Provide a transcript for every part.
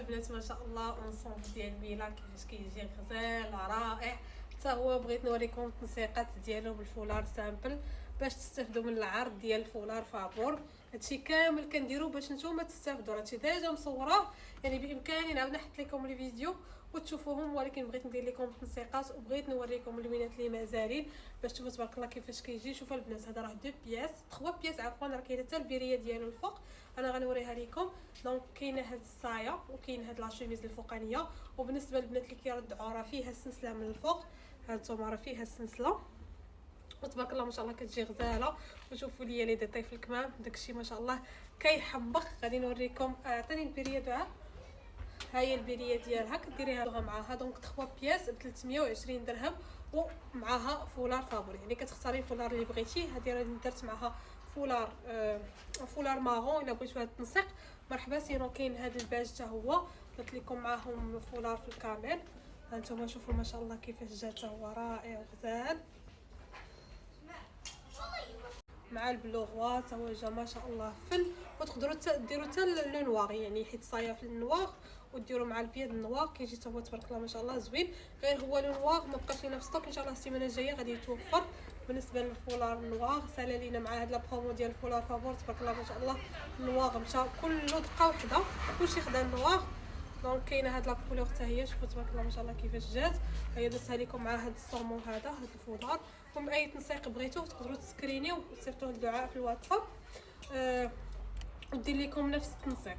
البنات ما شاء الله اونصومبل ديال ميلا كيفاش كيجي غزال رائع. حتى هو بغيت نوريكم التنسيقات ديالو بالفولار سامبل باش تستافدوا من العرض ديال الفولار فابور. هادشي كامل كنديرو باش نتوما تستافدوا، هادشي ديجا مصوره يعني بامكاني نعاود نحط لكم لي فيديو وتشوفوهم، ولكن بغيت ندير لكم التنسيقات وبغيت نوريكم اللوينات اللي مازالين باش تشوفوا تبارك الله كيفاش كيجي. شوفوا البنات هذا راه 2 بياس 3 بياس عفوا، راه كاينه حتى البريه ديالو الفوق انا غنوريها لكم. دونك كاينه هاد الصايه وكاين هاد لا شوميز الفوقانيه، وبالنسبه للبنات اللي كيردعوا راه فيها السلسله من الفوق، هانتوما راه فيها السلسله وتبارك الله ما شاء الله كتجي غزاله. وشوفوا لي لي ديتاي في الكمام داكشي ما شاء الله كيحمق. غادي نوريكم عطيني البريه دعاء، ها هي البريه ديالها كديريها معاها دونك 3 بياس ب 320 درهم ومعاها فولار فابور، يعني كتختاري الفولار اللي بغيتي. هذه راه درت معاها فولار فولار مارون الا بغيتو هذا التنسيق مرحبا. سينو كاين هذا الباج حتى هو درت لكم معاهم فولار في الكامل. هانتوما شوفوا ما شاء الله كيفاش جا حتى هو رائع وغزال مع البلوغوا حتى هو جا ما شاء الله فل. وتقدروا ديروا حتى لو نوار يعني حيت صايه في النوار وديروا مع البيض النوار كيجي حتى هو تبارك الله ما شاء الله زوين. غير هو لو نوار ما بقاش لينا في ستوك، ان شاء الله السيمانه الجايه غادي يتوفر. بالنسبه للفولار النوار سالا لينا مع هاد لا برومو ديال الفولار فابور تبارك الله ما شاء الله. النوار مشى كله دقه وحده كلشي خدا النوار. دونك كاينه هاد لا كولور حتى هي شوفوا تبارك الله ما شاء الله كيفاش جات. هي درتها لكم مع هاد الصومون هذا هاد الفولار. ومن اي تنسيق بغيتوه تقدروا تسكرينيو وتصيفطوه للدعاء في الواتساب ودير لكم نفس التنسيق.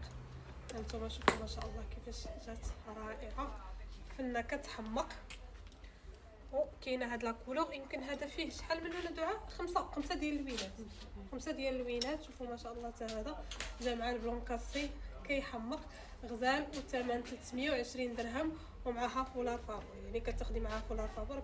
هانتوما شوفوا ما شاء الله كيفاش جات رائعه فنه كتحمق. وكاينه هاد لا كولور يمكن هذا فيه شحال من ولا دعاء 5 ديال اللوينات 5 ديال اللوينات. شوفوا ما شاء الله حتى هذا جا مع البلون كاسي كيحمق غزال وثمن 320 درهم ومعها فولار فابور، يعني كتاخدي معها فولار فابور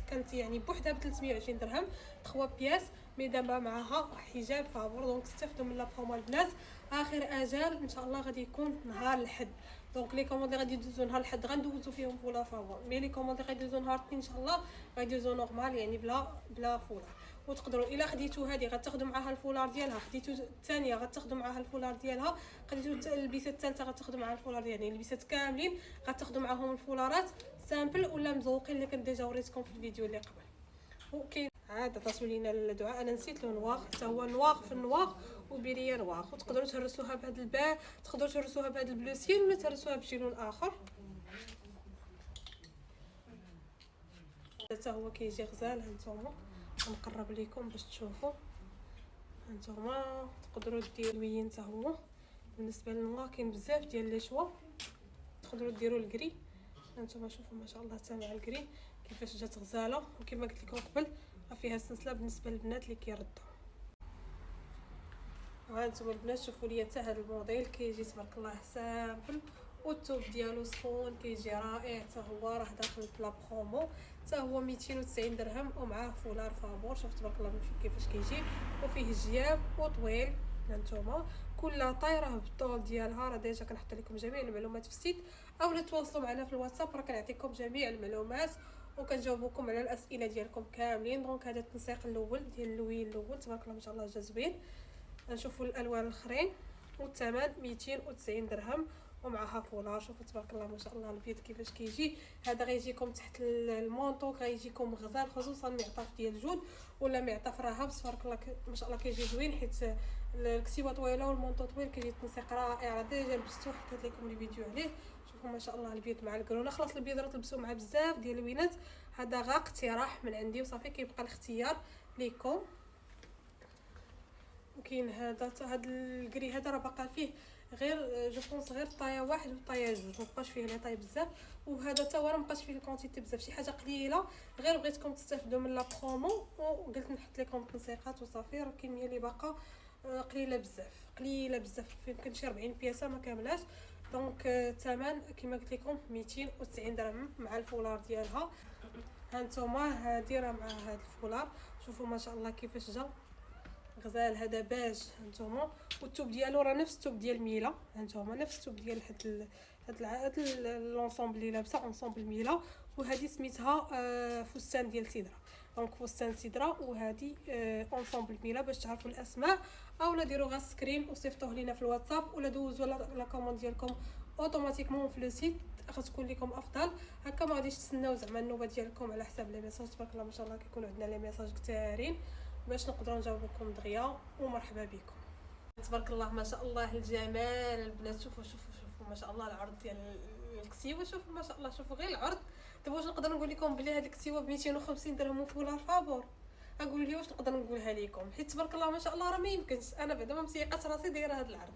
كانت يعني بوحدها ب 320 درهم 3 بياس مي دابا معها حجاب فابور. دونك استفدوا من لا برومو البنات. اخر اجال ان شاء الله غادي يكون نهار الحد، دونك لي كوموند اللي غادي يدوزو نهار الحد غندوزو فيهم فولار فابور، مي لي كوموند اللي غادي يدوزو نهار الاثنين ان شاء الله غادي يدوزو نورمال يعني بلا فولار. وتقدروا الا خديتو هذه غتاخذوا معاها الفولار ديالها، خديتو الثانيه غتاخذوا معاها الفولار ديالها، خديتو البيسه الثالثه غتاخذوا معاها الفولار ديالها، يعني البيسات كاملين غتاخذوا معاهم الفولارات سامبل ولا مزوقين اللي كنت ديجا وريتكم في الفيديو اللي قبل. وكاين عاد عطاتو لينا الدعاء انا نسيت لو نوار حتى هو نوار في النوار وبيريه نوار. وتقدروا تهرسوها بهذا الباع، تقدروا تهرسوها بهذا البلو سيل ولا تهرسوها بشي لون اخر. حتى هو كيجي غزال. هانتوما نقرب لكم باش تشوفوا. هانتوما تقدروا ديروا لوين حتى هو. بالنسبه للنوار كاين بزاف ديال لي شوا، تقدروا ديروا الكري. هانتوما شوفوا ما شاء الله حتى مع الكري كيفاش جات غزاله. وكما قلت لكم قبل فيها السلسله بالنسبه للبنات اللي كيردوا. وهانتوما البنات شوفوا لي حتى هذا الموديل كيجي تبارك الله سامبل والتوب ديالو سخون كيجي رائع. حتى هو راه داخل في لا برومو، حتى هو 290 درهم ومعاه فولار فابور. شوف تبارك الله كيفاش كيجي وفيه جياب وطويل. هانتوما كل طايره بالطول ديالها راه ديجا كنحط لكم جميع المعلومات في السيت اولا تواصلوا معنا في الواتساب راه كنعطيكم جميع المعلومات وكنجاوبكم على الاسئله ديالكم كاملين. دونك هذا التنسيق الاول ديال اللوين الاول تبارك الله ما شاء الله جا زوين. نشوفوا الالوان الاخرين والثمن 290 درهم ومعها فولار. شوفوا تبارك الله ما شاء الله البيض كيفاش كيجي. هذا غيجيكم تحت المونطو غيجيكم غزال خصوصا معطف ديال الجود ولا معطف رهب تبارك الله ما شاء الله كيجي زوين حيت الكسيوه طويله والمونطو طويل كيجي التنسيق رائع. ديجا لبستو حطيت لكم لي فيديو عليه. شوفوا ما شاء الله البيض مع الكرونه. خلاص البيض راه تلبسوا مع بزاف ديال اللوينات. هذا غا اقتراح من عندي وصافي كيبقى الاختيار ليكم. وكاين هذا الكري هذا راه باقا فيه غير جو بونس غير طايه واحد وطايه جوج مابقاش فيه لي طاي بزاف. وهذا حتى هو راه مابقاش فيه الكونتيتي بزاف شي حاجه قليله غير بغيتكم تستافدوا من لا برومو وقلت نحط لكم التنسيقات وصافي. راه الكميه اللي باقا قليله بزاف يمكن شي 40 بياسه ما كاملاش. دونك الثمن كما قلت لكم 290 درهم مع الفولار ديالها. هانتوما هذه راه مع هذا الفولار. شوفوا ما شاء الله كيفاش جا غزال. هذا باج هانتوما والثوب ديالو راه نفس الثوب ديال ميلا. هانتوما نفس الثوب ديال هاد لونسومبل اللي لابسه اونسومبل ميلا. وهذه سميتها فستان ديال سدره. دونك فستان سدره وهذه اونسومبل ميلا. باش تعرفوا الاسماء اولا ديروا غا سكرين وصيفطوه لينا في الواتساب ولا دوزوا لا كوموند ديالكم اوتوماتيكمون في لو سيت غتكون لكم افضل. هكا ما غاديش تسناو زعما النوبه ديالكم على حساب لي ميساج. تبارك الله ما شاء الله كيكونوا عندنا لي ميساج كثارين باش نقدروا نجاوبكم دغيا. ومرحبا بكم. تبارك الله ما شاء الله الجمال البنات. شوفوا ما شاء الله العرض ديال الكسيوه. شوفوا ما شاء الله، شوفوا غير العرض. دابا واش نقدر نقول لكم بلي هاد الكسيوه ب 250 درهم وفولار فابور؟ اقول لي واش نقدر نقولها لكم، حيت تبارك الله ما شاء الله راه ما يمكنش. انا بعدا ما مسيقات راسي دايره هاد العرض.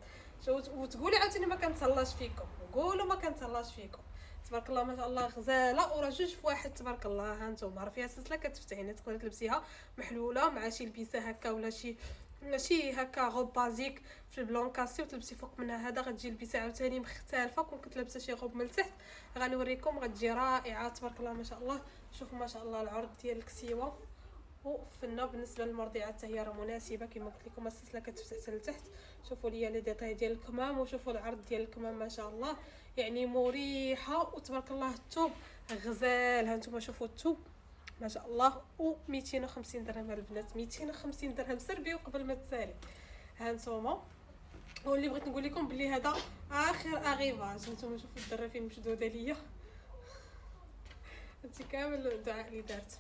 وتقولي عاوتاني ما كنتهلاش فيكم، قولوا ما كنتهلاش فيكم. تبارك الله ما شاء الله غزاله وراه جوج في واحد. تبارك الله ها نتوما راه فيها سلسله كتفتح، يعني تقدري تلبسيها محلوله مع شي لبسه هكا ولا شي هكا غوب بازيك في البلون كاسي وتلبسي فوق منها هذا. غتجي لبسه عاوتاني مختلفه. كون كنت لابسه شي غوب من التحت غنوريكم غتجي رائعه. تبارك الله ما شاء الله. شوفوا ما شاء الله العرض ديال الكسيوه. وفنا بالنسبه للمرضعات حتى هي راه مناسبه كما قلت لكم. السلسله كتفتح حتى لتحت. شوفوا لي لي ديتاي ديال الكمام وشوفوا العرض ديال الكمام ما شاء الله يعني مريحه. وتبارك الله الثوب غزال. ها نتوما شوفوا الثوب ما شاء الله. و 250 درهم البنات، 250 درهم سربيو قبل ما تسالي. ها نتوما. واللي بغيت نقول لكم بلي هذا اخر اغيفاج. نتوما شوفوا الدره فين مشدوده ليا. هادشي كامل الدعاء اللي دارت.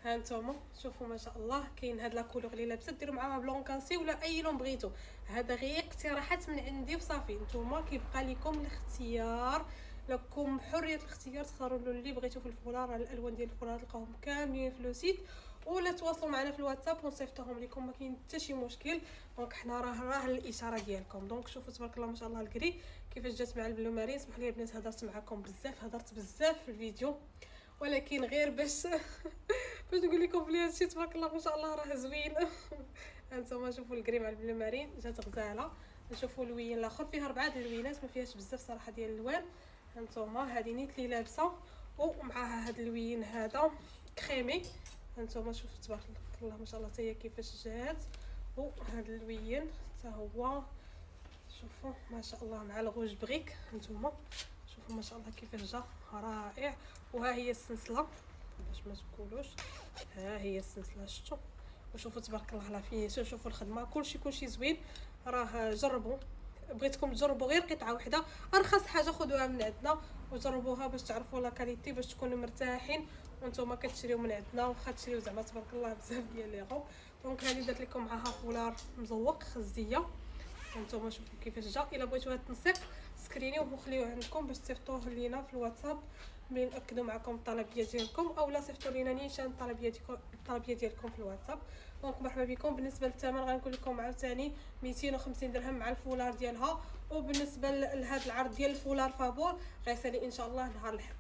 ها نتوما شوفوا ما شاء الله. كاين هاد لا كولور اللي لابسه ديروا معاها بلون كاسي ولا اي لون بغيتو. هذا غير اقتراحات من عندي وصافي. نتوما كيبقى لكم الاختيار، لكم حريه الاختيار. تختاروا اللون اللي بغيتو في الفولار. الالوان ديال الفولار تلقاوهم كاملين في لو سيت، ولا تواصلوا معنا في الواتساب ونصيفطوهم لكم. ما كاين حتى شي مشكل. دونك حنا راه الاشاره ديالكم. دونك شوفوا تبارك الله ما شاء الله الكري كيفاش جات مع البلو مارين. سمحوا لي البنات هضرت معكم بزاف، هضرت بزاف في الفيديو، ولكن غير باش نقول لكم بلي هادشي تبارك الله ما شاء الله راه زوين. هانتوما شوفوا الكريم على البلو مارين جات غزاله. نشوفوا اللوين الاخر فيها 4 د اللوينات، ما فيهاش بزاف صراحه ديال الالوان. هانتوما هذه نيت اللي لابسه ومعها هذا اللوين هذا كريمي. هانتوما شوفوا تبارك الله ما شاء الله حتى هي كيفاش جات. وهذا اللوين حتى هو شوفوا ما شاء الله مع الغوج بريك. هانتوما شوفوا ما شاء الله كيفاش جا رائع. وها هي السلسله باش ما تقولوش، ها هي السلسله شفتوا. وشوفوا تبارك الله على فين. شوفوا الخدمه كلشي زوين. راه جربوا، بغيتكم تجربوا غير قطعه واحده ارخص حاجه خذوها من عندنا وجربوها باش تعرفوا لا كاليتي، باش تكونوا مرتاحين وانتم كتشريو من عندنا. واخا تشريو زعما تبارك الله بزاف ديال لي غو. دونك هذه درت لكم معها فولار مزوق خزيه. هانتوما شوفوا كيفاش جا. الا بغيتوا هذا التنسيق سكرينيوه وخليوه عندكم باش تصيفطوه لينا في الواتساب ملي ناكدوا معكم الطلبيه ديالكم، اولا صيفطوا لينا نيشان الطلبيه ديالكم في الواتساب. دونك مرحبا بكم. بالنسبه للثمن غنقول لكم عاوتاني 250 درهم مع الفولار ديالها. وبالنسبه لهذا العرض ديال الفولار فابور غيسالي ان شاء الله نهار الحد.